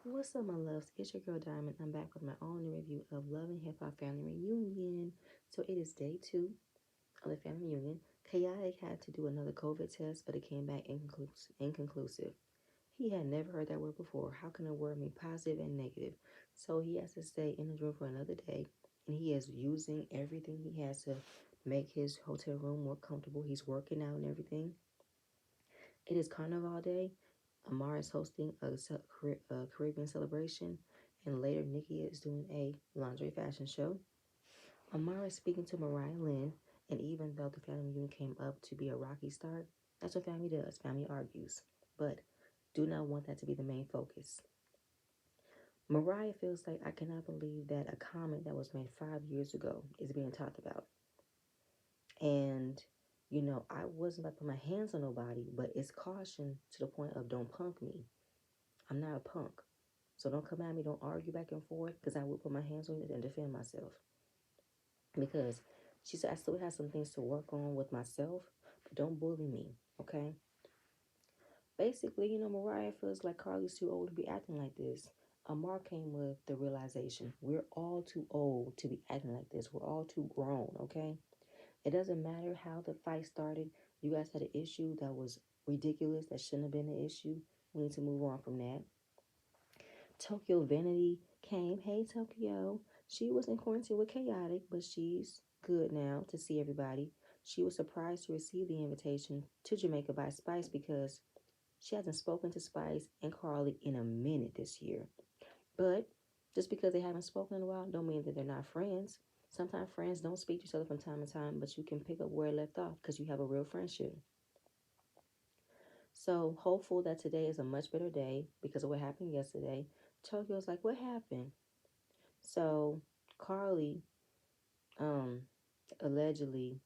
What's up, my loves? It's your girl Diamond. I'm back with my own review of Love and Hip Hop Family Reunion. So it is day 2 of the family reunion. Chaotic had to do another COVID test, but it came back inconclusive. He had never heard that word before. How can a word mean positive and negative? So he has to stay in his room for another day, and he is using everything he has to make his hotel room more comfortable. He's working out and everything. It is Carnival Day. Amara is hosting a Caribbean celebration, and later Nikki is doing a lingerie fashion show. Amara is speaking to Mariah Lynn, and even though the family reunion came up to be a rocky start, that's what family does. Family argues, but do not want that to be the main focus. Mariah feels like I cannot believe that a comment that was made 5 years ago is being talked about. And, I wasn't about to put my hands on nobody, but it's caution to the point of don't punk me. I'm not a punk. So don't come at me, don't argue back and forth, because I will put my hands on you and defend myself. Because she said, I still have some things to work on with myself, but don't bully me, okay? Basically, Mariah feels like Carly's too old to be acting like this. Amar came with the realization we're all too old to be acting like this. We're all too grown, okay? It doesn't matter how the fight started. You guys had an issue that was ridiculous, that shouldn't have been an issue. We need to move on from that. Tokyo Vanity came. Hey, Tokyo. She was in quarantine with Chaotic, but she's good now to see everybody. She was surprised to receive the invitation to Jamaica by Spice because she hasn't spoken to Spice and Carly in a minute this year. But just because they haven't spoken in a while don't mean that they're not friends. Sometimes friends don't speak to each other from time to time, but you can pick up where it left off because you have a real friendship. So hopeful that today is a much better day because of what happened yesterday. Tokyo's like, what happened? So Carly, um, allegedly,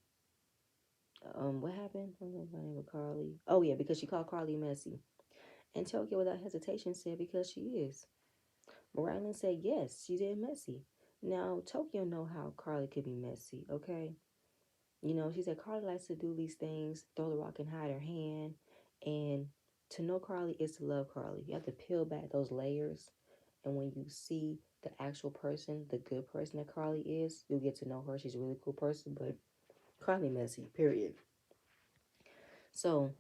what happened? What was my name with Carly? Oh yeah, because she called Carly messy, and Tokyo without hesitation said because she is. Rylan said yes, she did messy. Now Tokyo know how Carly could be messy. Okay, she said Carly likes to do these things, throw the rock and hide her hand, and to know Carly is to love Carly. You have to peel back those layers, and when you see the actual person, the good person that Carly is, you'll get to know her. She's a really cool person, but Carly messy, period. So,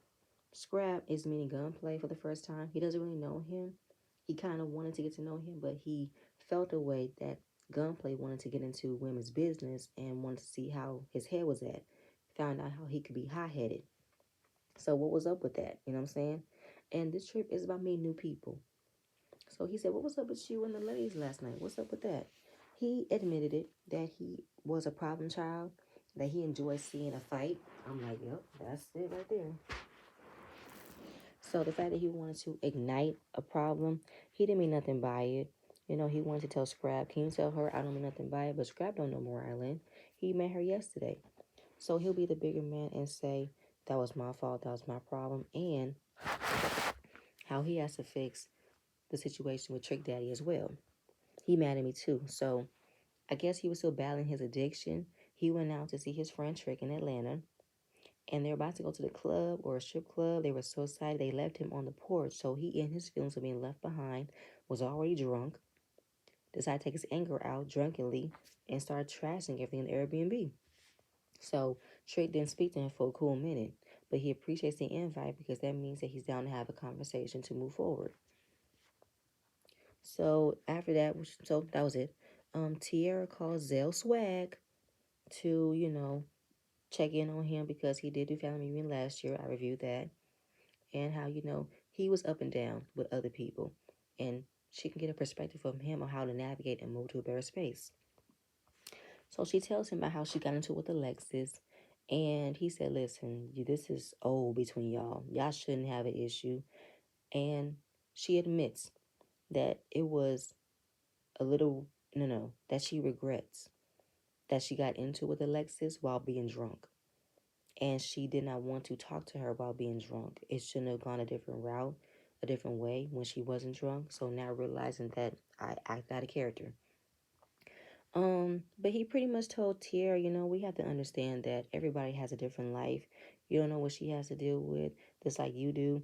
Scrap is meeting Gunplay for the first time. He doesn't really know him. He kind of wanted to get to know him, but he felt a way that Gunplay wanted to get into women's business and wanted to see how his head was at. Found out how he could be high-headed. So what was up with that? You know what I'm saying? And this trip is about meeting new people. So he said, what was up with you and the ladies last night? What's up with that? He admitted it, that he was a problem child, that he enjoyed seeing a fight. I'm like, yep, that's it right there. So the fact that he wanted to ignite a problem, he didn't mean nothing by it. He wanted to tell Scrap, can you tell her I don't mean nothing by it? But Scrap don't know Mariah Lynn. He met her yesterday. So he'll be the bigger man and say, that was my fault, that was my problem, and how he has to fix the situation with Trick Daddy as well. He mad at me too. So I guess he was still battling his addiction. He went out to see his friend Trick in Atlanta, and they're about to go to the club or a strip club. They were so excited they left him on the porch. So he, in his feelings of being left behind, was already drunk, decided to take his anger out drunkenly, and started trashing everything in the Airbnb. So Trick didn't speak to him for a cool minute, but he appreciates the invite because that means that he's down to have a conversation to move forward. So after that, so that was it. Tierra called Zell Swag to, check in on him because he did do family reunion last year. I reviewed that. And how, he was up and down with other people. And she can get a perspective from him on how to navigate and move to a better space. So she tells him about how she got into it with Alexis. And he said, listen, this is old between y'all. Y'all shouldn't have an issue. And she admits that it was a little, no, that she regrets that she got into it with Alexis while being drunk. And she did not want to talk to her while being drunk. It shouldn't have gone a different route, a different way when she wasn't drunk. So now realizing that I act out of character. But he pretty much told Tierra, we have to understand that everybody has a different life. You don't know what she has to deal with, just like you do.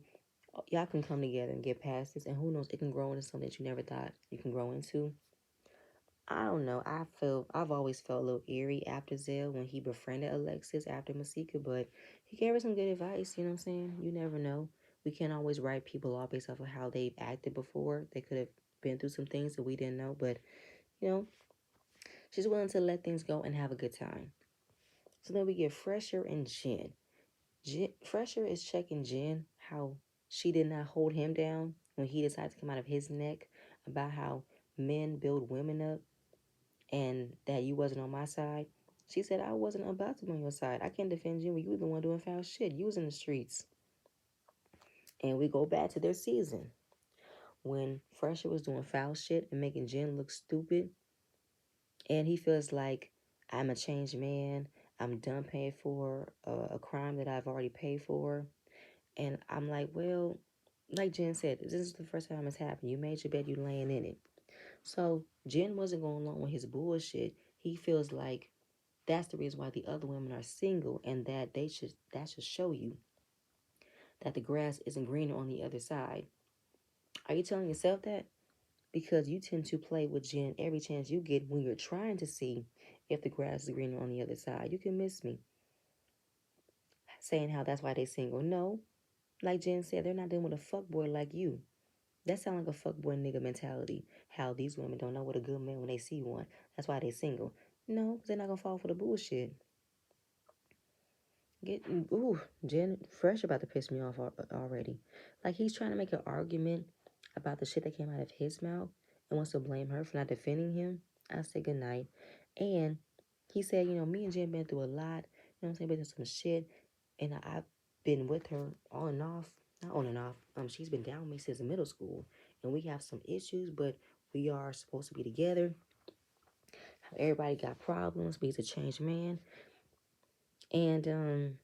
y'all can come together and get past this, and who knows, it can grow into something that you never thought you can grow into. I don't know. I've always felt a little eerie after Zell when he befriended Alexis after Masika, but he gave her some good advice. You know what I'm saying? You never know. We can't always write people off based off of how they've acted before. They could have been through some things that we didn't know, but you know, she's willing to let things go and have a good time. So then we get Fresher and Jen. Fresher is checking Jen how she did not hold him down when he decided to come out of his neck about how men build women up and that you wasn't on my side. She said, I wasn't about to be on your side. I can't defend you when you were the one doing foul shit. You was in the streets. And we go back to their season when Fresher was doing foul shit and making Jen look stupid. And he feels like, I'm a changed man. I'm done paying for a crime that I've already paid for. And I'm like, well, like Jen said, this is the first time it's happened. You made your bed, you laying in it. So Jen wasn't going along with his bullshit. He feels like that's the reason why the other women are single, and that should show you that the grass isn't greener on the other side. Are you telling yourself that? Because you tend to play with Jen every chance you get when you're trying to see if the grass is greener on the other side. You can miss me. Saying how that's why they single. No. Like Jen said, they're not dealing with a fuckboy like you. That sounds like a fuckboy nigga mentality. How these women don't know what a good man when they see one. That's why they single. No, because they're not gonna fall for the bullshit. Jen Fresh about to piss me off already. Like he's trying to make an argument about the shit that came out of his mouth and wants to blame her for not defending him. I said good night. And he said, me and Jen been through a lot. You know what I'm saying? Been through some shit. And I've been with her on and off. Not on and off. She's been down with me since middle school. And we have some issues, but we are supposed to be together. Everybody got problems, but he's a changed man. And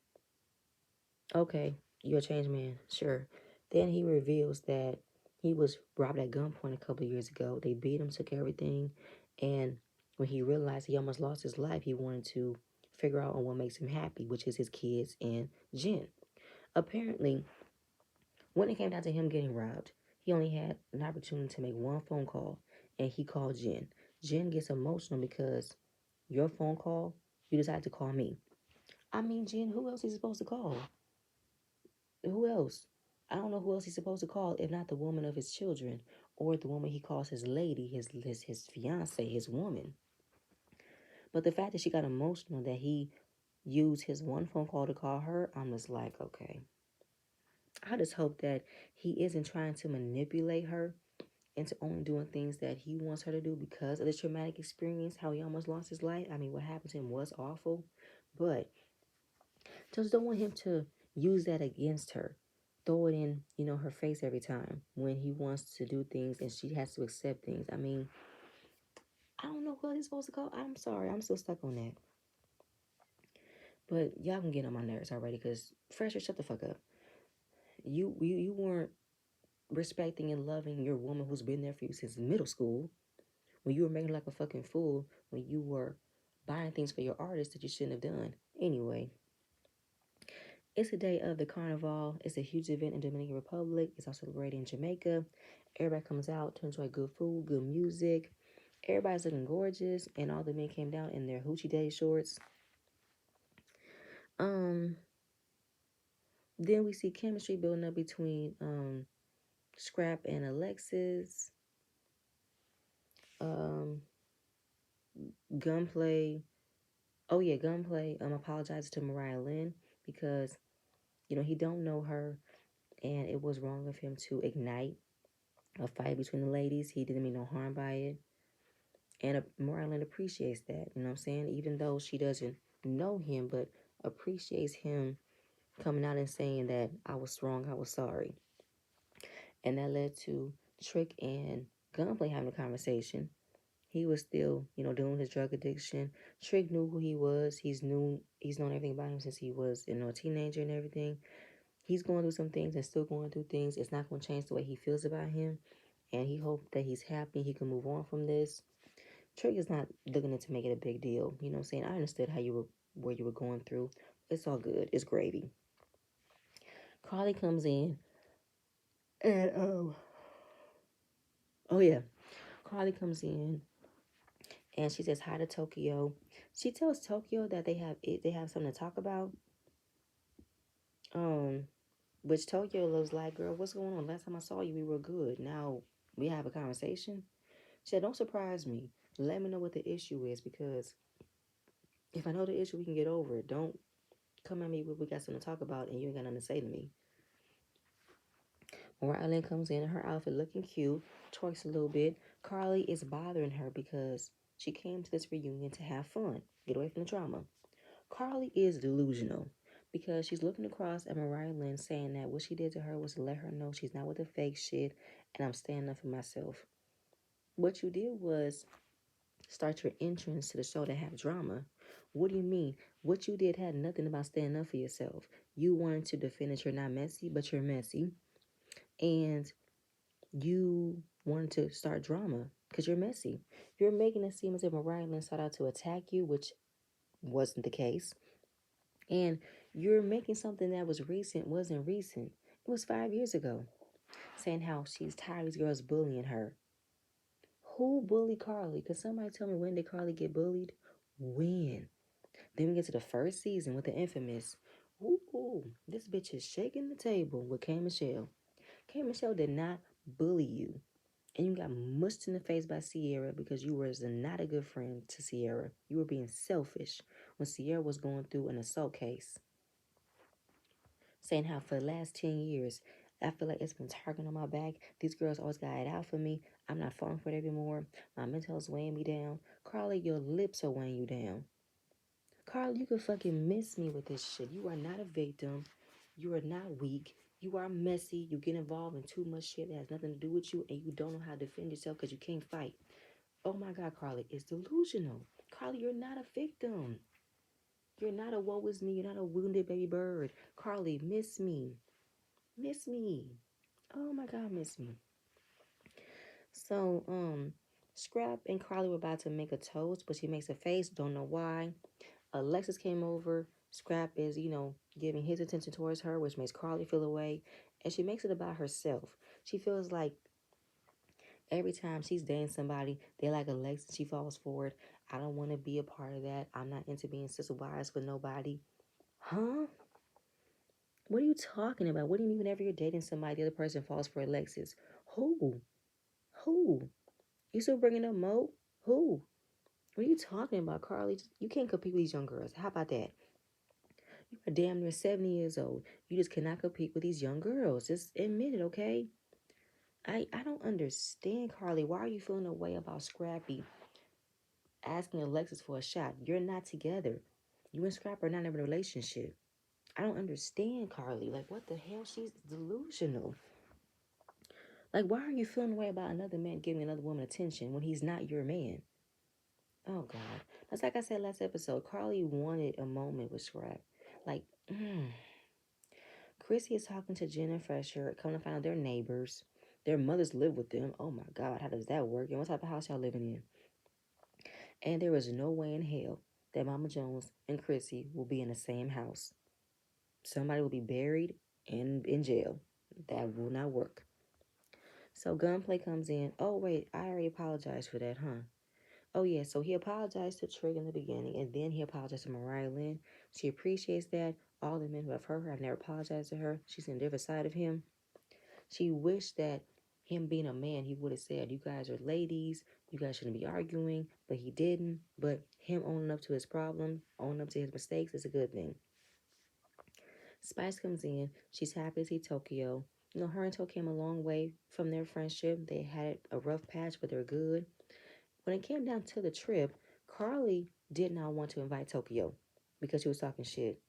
okay, you're a changed man, sure. Then he reveals that he was robbed at gunpoint a couple of years ago. They beat him, took everything, and when he realized he almost lost his life, he wanted to figure out on what makes him happy, which is his kids and Jen. Apparently, when it came down to him getting robbed, he only had an opportunity to make one phone call, and he called Jen. Jen gets emotional because your phone call, you decided to call me. I mean, Jen, who else is he supposed to call? Who else? I don't know who else he's supposed to call if not the woman of his children or the woman he calls his lady, his fiance, his woman. But the fact that she got emotional that he used his one phone call to call her, I'm just like, okay. I just hope that he isn't trying to manipulate her into only doing things that he wants her to do because of the traumatic experience, how he almost lost his life. I mean, what happened to him was awful, but just don't want him to use that against her. Throw it in, her face every time when he wants to do things and she has to accept things. I mean, I don't know what he's supposed to call. I'm sorry. I'm still stuck on that. But y'all can get on my nerves already because Fresher, shut the fuck up. You weren't respecting and loving your woman who's been there for you since middle school when you were making like a fucking fool when you were buying things for your artist that you shouldn't have done. Anyway, it's a day of the Carnival. It's a huge event in Dominican Republic. It's also celebrated in Jamaica. Everybody comes out to enjoy good food, good music. Everybody's looking gorgeous, and all the men came down in their hoochie daddy shorts. Um, then we see chemistry building up between Scrap and Alexis. Um, Gunplay. Oh yeah, Gunplay. Apologizes to Mariah Lynn because he don't know her, and it was wrong of him to ignite a fight between the ladies. He didn't mean no harm by it. And Marlon appreciates that, you know what I'm saying? Even though she doesn't know him, but appreciates him coming out and saying that I was wrong, I was sorry. And that led to Trick and Gunplay having a conversation. He was still, dealing with his drug addiction. Trick knew who he was. He's known everything about him since he was, a teenager and everything. He's going through some things and still going through things. It's not going to change the way he feels about him. And he hopes that he's happy. He can move on from this. Trick is not looking to make it a big deal. You know what I'm saying? I understood where you were going through. It's all good. It's gravy. Carly comes in And oh yeah, Carly comes in and she says hi to Tokyo. She tells Tokyo that they have something to talk about. Um, which Tokyo looks like, girl, what's going on? Last time I saw you, we were good. Now we have a conversation. She said, don't surprise me. Let me know what the issue is, because if I know the issue, we can get over it. Don't come at me when we got something to talk about and you ain't got nothing to say to me. Rylan comes in her outfit looking cute, twerks a little bit. Carly is bothering her because she came to this reunion to have fun, get away from the drama. Carly is delusional because she's looking across at Mariah Lynn saying that what she did to her was to let her know she's not with the fake shit and I'm standing up for myself. What you did was start your entrance to the show to have drama. What do you mean? What you did had nothing about standing up for yourself. You wanted to defend that you're not messy, but you're messy. And you wanted to start drama because you're messy. You're making it seem as if Mariah Lynn sought out to attack you, which wasn't the case. And you're making something that was recent wasn't recent. It was 5 years ago. Saying how she's tired of these girls bullying her. Who bullied Carly? Could somebody tell me when did Carly get bullied? When? Then we get to the first season with the infamous, ooh, this bitch is shaking the table with K. Michelle. K. Michelle did not bully you. And you got mushed in the face by Sierra because you were not a good friend to Sierra. You were being selfish when Sierra was going through an assault case. Saying how for the last 10 years, I feel like it's been target on my back. These girls always got it out for me. I'm not falling for it anymore. My mental is weighing me down. Carly, your lips are weighing you down. Carly, you could fucking miss me with this shit. You are not a victim. You are not weak. You are messy. You get involved in too much shit that has nothing to do with you, and you don't know how to defend yourself because you can't fight. Oh my God, Carly, it's delusional. Carly, you're not a victim. You're not a woe is me. You're not a wounded baby bird. Carly, miss me. Miss me. Oh my God, miss me. So, Scrap and Carly were about to make a toast, but she makes a face, don't know why. Alexis came over. Scrap is, giving his attention towards her, which makes Carly feel away. And she makes it about herself. She feels like every time she's dating somebody, they like Alexis, she falls for it. I don't want to be a part of that. I'm not into being sister wives with nobody. Huh? What are you talking about? What do you mean whenever you're dating somebody, the other person falls for Alexis? Who? Who? You still bringing up Mo? Who? What are you talking about, Carly? You can't compete with these young girls. How about that? You are damn near 70 years old. You just cannot compete with these young girls. Just admit it, okay? I don't understand, Carly. Why are you feeling a way about Scrappy asking Alexis for a shot? You're not together. You and Scrap are not in a relationship. I don't understand, Carly. Like, what the hell? She's delusional. Like, why are you feeling a way about another man giving another woman attention when he's not your man? Oh, God. That's like I said last episode. Carly wanted a moment with Scrap. Like, Chrissy is talking to Jen and Fresher. Come to find out they're neighbors. Their mothers live with them. Oh, my God. How does that work? And what type of house y'all living in? And there is no way in hell that Mama Jones and Chrissy will be in the same house. Somebody will be buried and in jail. That will not work. So Gunplay comes in. Oh, wait. I already apologized for that, huh? Oh, yeah, so he apologized to Trig in the beginning, and then he apologized to Mariah Lynn. She appreciates that. All the men who have heard her have never apologized to her. She's seen a different side of him. She wished that him being a man, he would have said, you guys are ladies. You guys shouldn't be arguing. But he didn't. But him owning up to his problem, owning up to his mistakes is a good thing. Spice comes in. She's happy to see Tokyo. Her and Tokyo came a long way from their friendship. They had a rough patch, but they're good. When it came down to the trip, Carly did not want to invite Tokyo because she was talking shit.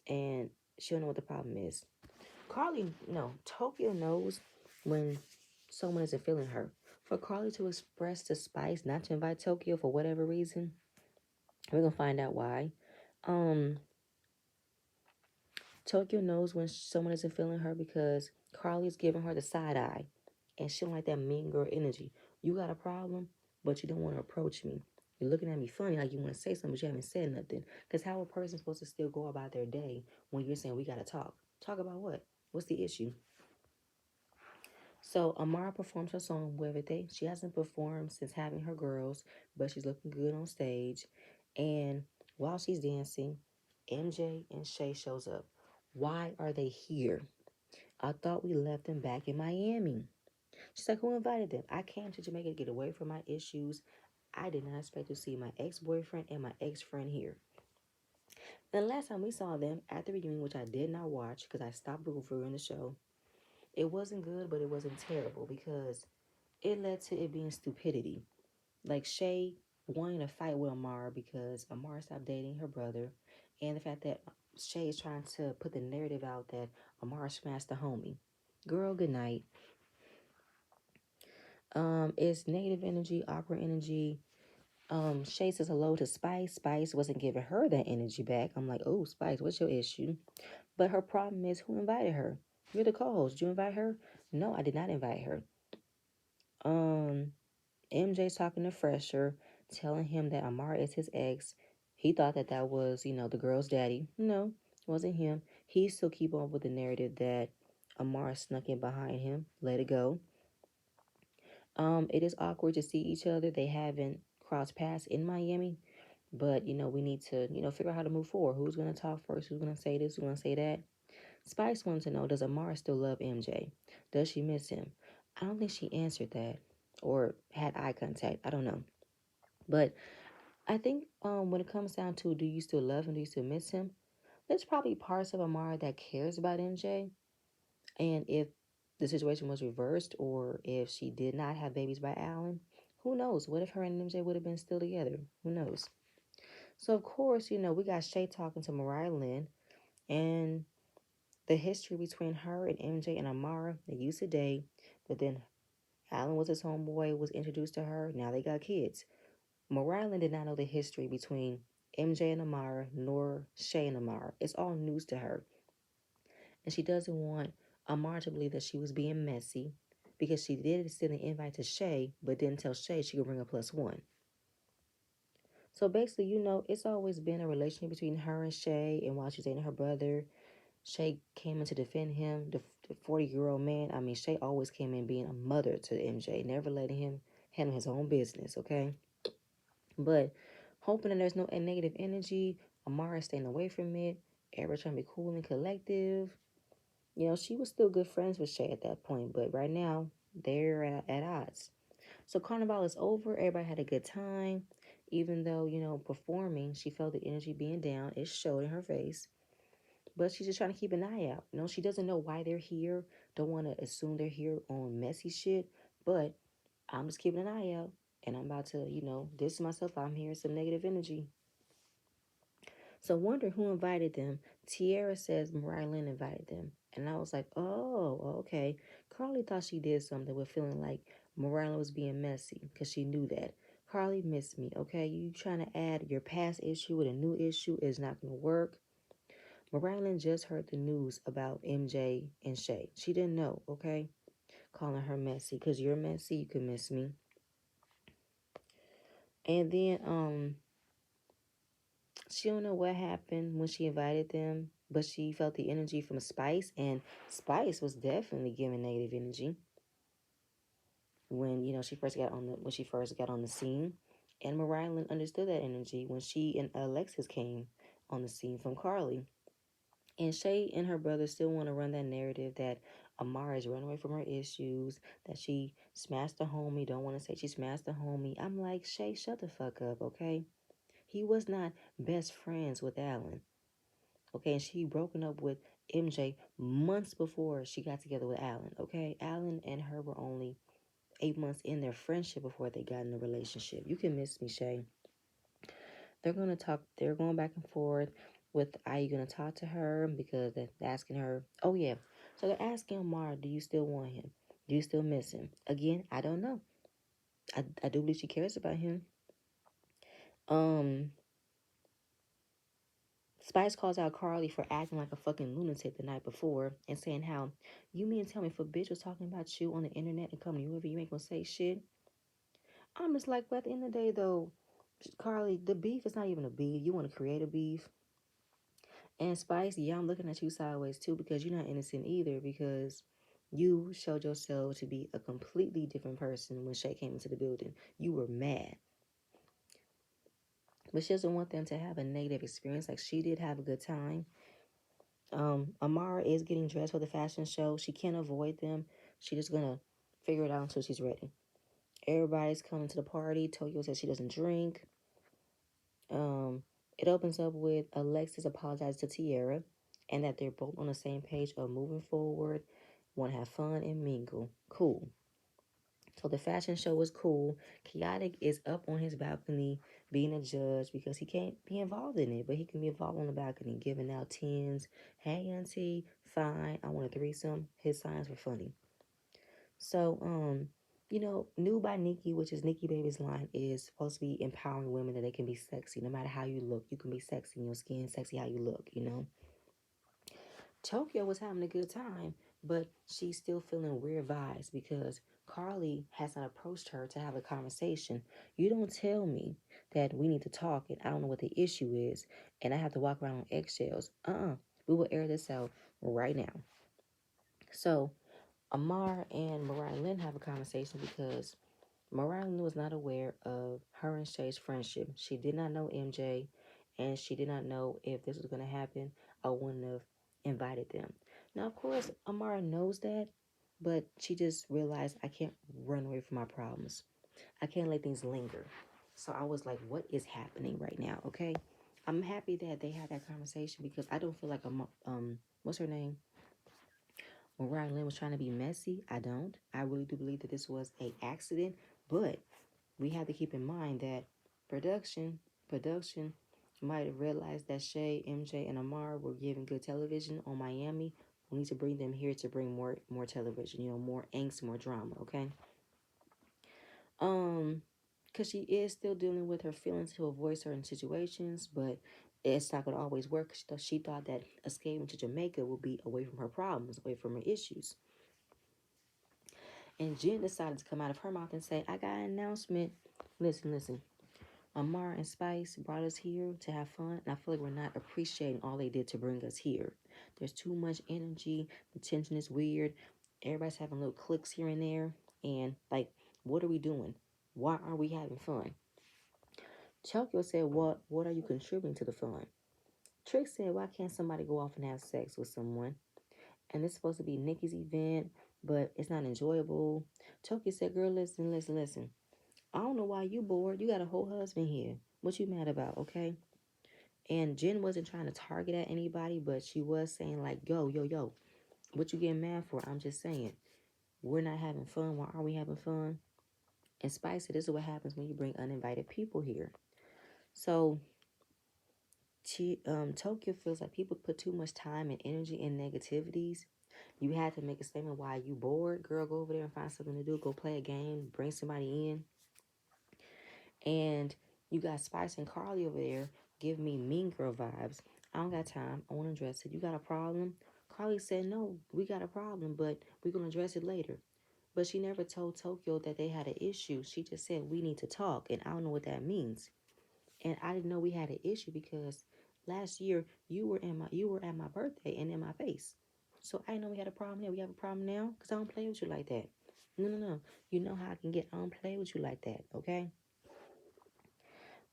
And she don't know what the problem is. Tokyo knows when someone isn't feeling her. For Carly to express to Spice not to invite Tokyo for whatever reason, we're going to find out why. Tokyo knows when someone isn't feeling her because Carly's giving her the side eye. And she don't like that mean girl energy. You got a problem, but you don't want to approach me. You're looking at me funny like you want to say something, but you haven't said nothing. Because how a person supposed to still go about their day when you're saying we got to talk? Talk about what? What's the issue? So Amara performs her song Muévete. She hasn't performed since having her girls, but she's looking good on stage. And while she's dancing, MJ and Shay shows up. Why are they here? I thought we left them back in Miami. She's like, who invited them? I came to Jamaica to get away from my issues. I did not expect to see my ex-boyfriend and my ex-friend here. The last time we saw them at the reunion, which I did not watch because I stopped reviewing the show, it wasn't good, but it wasn't terrible because it led to it being stupidity. Like Shay wanting to fight with Amara because Amara stopped dating her brother, and the fact that Shay is trying to put the narrative out that Amara smashed the homie. Girl, good night. It's negative energy, awkward energy. Shay says hello to Spice. Spice wasn't giving her that energy back. I'm like, oh, Spice, what's your issue? But her problem is who invited her? You're the co-host. Did you invite her? No, I did not invite her. Um, MJ's talking to Fresher, telling him that Amara is his ex. He thought that that was, the girl's daddy. No, it wasn't him. He still keep on with the narrative that Amara snuck in behind him. Let it go. It is awkward to see each other. They haven't crossed paths in Miami, but we need to, figure out how to move forward. Who's gonna talk first? Who's gonna say this? Who's gonna say that? Spice wants to know, does Amara still love MJ? Does she miss him? I don't think she answered that or had eye contact. I don't know. But I think when it comes down to do you still love him, do you still miss him, there's probably parts of Amara that cares about MJ. And if the situation was reversed or if she did not have babies by Alan, who knows? What if her and MJ would have been still together? Who knows? So, of course, we got Shay talking to Mariah Lynn and the history between her and MJ and Amara. They used to date, but then Alan was his homeboy, was introduced to her. Now they got kids. Mariah Lynn did not know the history between MJ and Amara, nor Shay and Amara. It's all news to her. And she doesn't want Amara to believe that she was being messy because she did send an invite to Shay, but didn't tell Shay she could bring a +1. So basically, it's always been a relationship between her and Shay. And while she's dating her brother, Shay came in to defend him, the 40-year-old man. I mean, Shay always came in being a mother to MJ, never letting him handle his own business, okay? But hoping that there's no negative energy, Amara staying away from it, everybody trying to be cool and collective. She was still good friends with Shay at that point, but right now, they're at odds. So Carnival is over. Everybody had a good time. Even though, performing, she felt the energy being down. It showed in her face. But she's just trying to keep an eye out. She doesn't know why they're here. Don't want to assume they're here on messy shit. But I'm just keeping an eye out. And I'm about to, distance myself. I'm hearing some negative energy. So wondering who invited them. Tiara says Mariah Lynn invited them. And I was like, oh, okay. Carly thought she did something with feeling like Mariah Lynn was being messy because she knew that. Carly missed me, okay? You trying to add your past issue with a new issue is not going to work. Mariah Lynn just heard the news about MJ and Shay. She didn't know, okay? Calling her messy. Because you're messy, you can miss me. And then, she don't know what happened when she invited them, but she felt the energy from Spice, and Spice was definitely giving negative energy when she first got on the scene. And Mariah Lynn understood that energy when she and Alexis came on the scene from Carly. And Shay and her brother still want to run that narrative that Amara is running away from her issues, that she smashed the homie, don't want to say she smashed the homie. I'm like, Shay, shut the fuck up, okay? He was not best friends with Alan. Okay, and she broken up with MJ months before she got together with Alan. Okay, Alan and her were only 8 months in their friendship before they got in a relationship. You can miss me, Shay. They're gonna talk. They're going back and forth with, are you gonna talk to her? Because they're asking her. Oh yeah, so they're asking Amara, do you still want him? Do you still miss him? Again, I don't know. I do believe she cares about him. Um, Spice calls out Carly for acting like a fucking lunatic the night before and saying how, you mean tell me if a bitch was talking about you on the internet and coming to you over, you ain't gonna say shit? I'm just like, but at the end of the day though, Carly, the beef is not even a beef. You want to create a beef. And Spice, yeah, I'm looking at you sideways too because you're not innocent either because, You showed yourself to be a completely different person when Shay came into the building. You were mad. But she doesn't want them to have a negative experience. Like, she did have a good time. Amara is getting dressed for the fashion show. She can't avoid them. She's just gonna figure it out until she's ready. Everybody's coming to the party. Tokyo says she doesn't drink. It opens up with Alexis apologizing to Tiara and that they're both on the same page of moving forward, want to have fun and mingle. Cool. So the fashion show is cool. Chaotic is up on his balcony being a judge because he can't be involved in it, but he can be involved on the balcony giving out tens. Hey, auntie, fine. I want a threesome. His signs were funny. So, New by Nikki, which is Nikki Baby's line, is supposed to be empowering women that they can be sexy. No matter how you look, you can be sexy in your skin, sexy how you look. Tokyo was having a good time, but she's still feeling weird vibes because Carly has not approached her to have a conversation. You don't tell me that we need to talk and I don't know what the issue is and I have to walk around on eggshells. We will air this out right now. So Amar and Mariah Lynn have a conversation because Mariah Lynn was not aware of her and Shay's friendship. She did not know MJ, and she did not know if this was going to happen. I wouldn't have invited them. Now, of course, Amara knows that, but she just realized I can't run away from my problems. I can't let things linger. So I was like, what is happening right now? Okay. I'm happy that they had that conversation because I don't feel like what's her name? Mariah Lynn was trying to be messy. I don't. I really do believe that this was a accident, but we have to keep in mind that production might have realized that Shay, MJ, and Amar were giving good television on Miami. We need to bring them here to bring more television, more angst, more drama, okay? Because she is still dealing with her feelings to avoid certain situations, but it's not going to always work. She thought that escaping to Jamaica would be away from her problems, away from her issues. And Jen decided to come out of her mouth and say, I got an announcement. Listen. Amar and Spice brought us here to have fun, and I feel like we're not appreciating all they did to bring us here. There's too much energy. The tension is weird. Everybody's having little clicks here and there. And, like, what are we doing? Why aren't we having fun? Tokyo said, what are you contributing to the fun? Trick said, why can't somebody go off and have sex with someone? And it's supposed to be Nikki's event, but it's not enjoyable. Tokyo said, girl, listen. I don't know why you bored. You got a whole husband here. What you mad about, okay? And Jen wasn't trying to target at anybody, but she was saying like, yo, what you getting mad for? I'm just saying, we're not having fun. Why are we having fun? And Spice said, this is what happens when you bring uninvited people here. So Tokyo feels like people put too much time and energy in negativities. You had to make a statement why you bored. Girl, go over there and find something to do. Go play a game. Bring somebody in. And you got Spice and Carly over there give me mean girl vibes. I don't got time. I want to address it. You got a problem? Carly said, no, we got a problem, but we're going to address it later. But she never told Tokyo that they had an issue. She just said, we need to talk. And I don't know what that means. And I didn't know we had an issue because last year you were at my birthday and in my face. So I didn't know we had a problem there. We have a problem now because I don't play with you like that. No. You know how I can get. I don't play with you like that. Okay.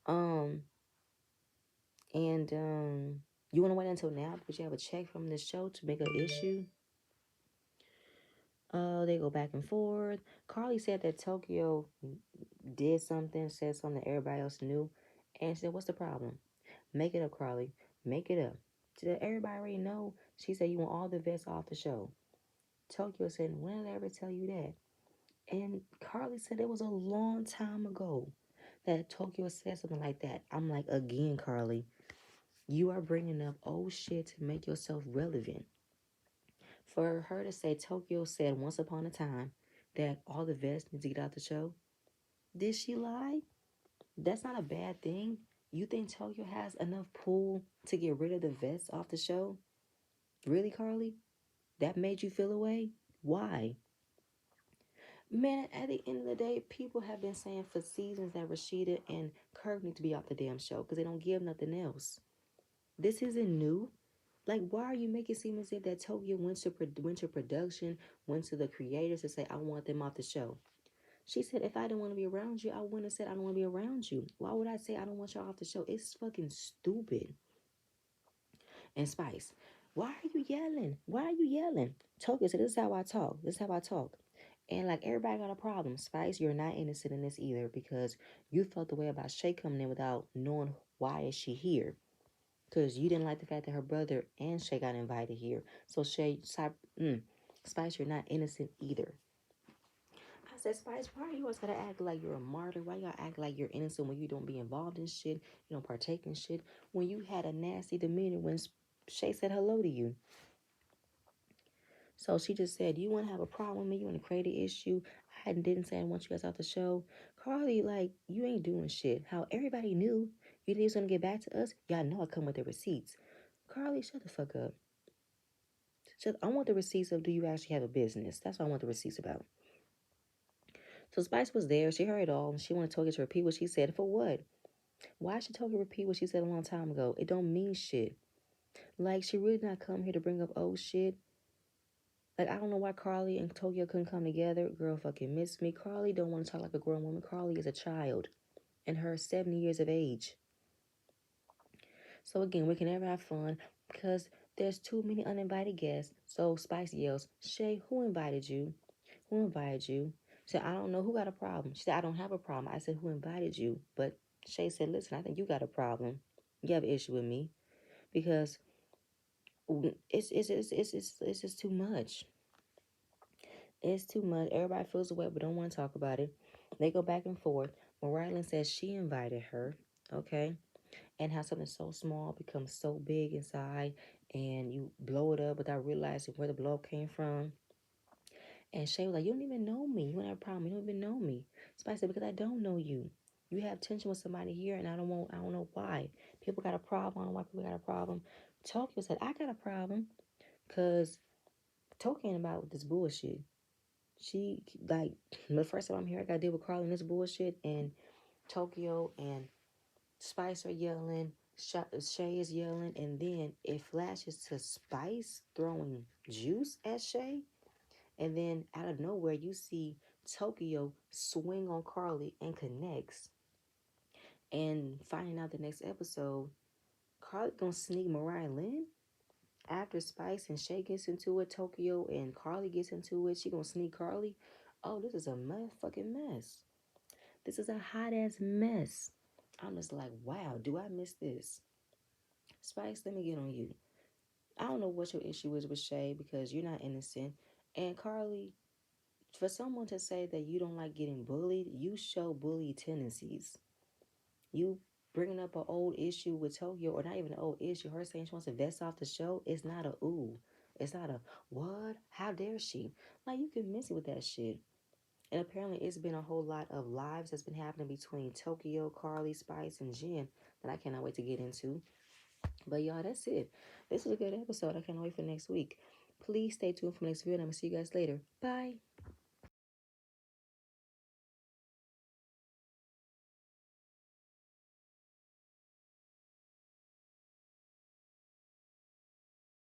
Um, and you want to wait until now because you have a check from the show to make an issue? They go back and forth. Carly said that Tokyo did something, said something that everybody else knew, and she said, what's the problem? Make it up, Carly. Make it up. She said, everybody already know. She said, you want all the vets off the show. Tokyo said, when did I ever tell you that? And Carly said it was a long time ago that Tokyo said something like that. I'm like, again, Carly, you are bringing up old shit to make yourself relevant. For her to say Tokyo said once upon a time that all the vets need to get out the show, did she lie? That's not a bad thing. You think Tokyo has enough pull to get rid of the vets off the show? Really, Carly? That made you feel away? Why? Man, at the end of the day, people have been saying for seasons that Rashida and Kirk need to be off the damn show because they don't give nothing else. This isn't new. Like, why are you making it seem as if that Tokyo went to production, went to the creators to say, I want them off the show? She said, if I didn't want to be around you, I wouldn't have said I don't want to be around you. Why would I say I don't want y'all off the show? It's fucking stupid. And Spice, why are you yelling? Why are you yelling? Tokyo said, this is how I talk. This is how I talk. And like everybody got a problem. Spice, you're not innocent in this either because you felt the way about Shay coming in without knowing why is she here. Because you didn't like the fact that her brother and Shay got invited here. So Spice, you're not innocent either. I said, Spice, why are you always gotta act like you're a martyr? Why you gotta act like you're innocent when you don't be involved in shit? You don't partake in shit? When you had a nasty demeanor when Shay said hello to you. So she just said, you want to have a problem with me? You want to create an issue? I didn't say I want you guys out the show. Carly, like, you ain't doing shit. How everybody knew you was going to get back to us. Y'all know I come with the receipts. Carly, shut the fuck up. I want the receipts of do you actually have a business? That's what I want the receipts about. So Spice was there. She heard it all. She wanted Toki to repeat what she said. For what? Why should Toki repeat what she said a long time ago? It don't mean shit. Like, she really not come here to bring up old shit. Like, I don't know why Carly and Tokyo couldn't come together. Girl fucking miss me. Carly don't want to talk like a grown woman. Carly is a child. And her 70 years of age. So again, we can never have fun because there's too many uninvited guests. So Spice yells, Shay, who invited you? Who invited you? She said, I don't know who got a problem. She said, I don't have a problem. I said, who invited you? But Shay said, listen, I think you got a problem. You have an issue with me because it's just too much. It's too much. Everybody feels the way but don't want to talk about it. They go back and forth. Mariah says she invited her, okay? And how something so small becomes so big inside and you blow it up without realizing where the blow up came from. And Shay was like, you don't even know me. You don't have a problem. You don't even know me. Spice said, because I don't know you. You have tension with somebody here and I don't know why. People got a problem. I don't know why people got a problem. Tokyo said, I got a problem because Tokyo ain't about with this bullshit. She, like, the first time I'm here, I got to deal with Carly and this bullshit, and Tokyo and Spice are yelling, Shay is yelling, and then it flashes to Spice throwing juice at Shay, and then out of nowhere, you see Tokyo swing on Carly and connects, and finding out the next episode, Carly gonna sneak Mariah Lynn? After Spice and Shay gets into it, Tokyo and Carly gets into it, she gonna sneak Carly? Oh, this is a motherfucking mess. This is a hot ass mess. I'm just like, wow, do I miss this? Spice, let me get on you. I don't know what your issue is with Shay because you're not innocent. And Carly, for someone to say that you don't like getting bullied, you show bully tendencies. You bringing up an old issue with Tokyo, or not even an old issue, her saying she wants to vest off the show, it's not a ooh. It's not a what? How dare she? Like, you can miss it with that shit. And apparently it's been a whole lot of lives that's been happening between Tokyo, Carly, Spice, and Jen that I cannot wait to get into. But y'all, that's it. This is a good episode. I can't wait for next week. Please stay tuned for next video and I'm gonna see you guys later. Bye.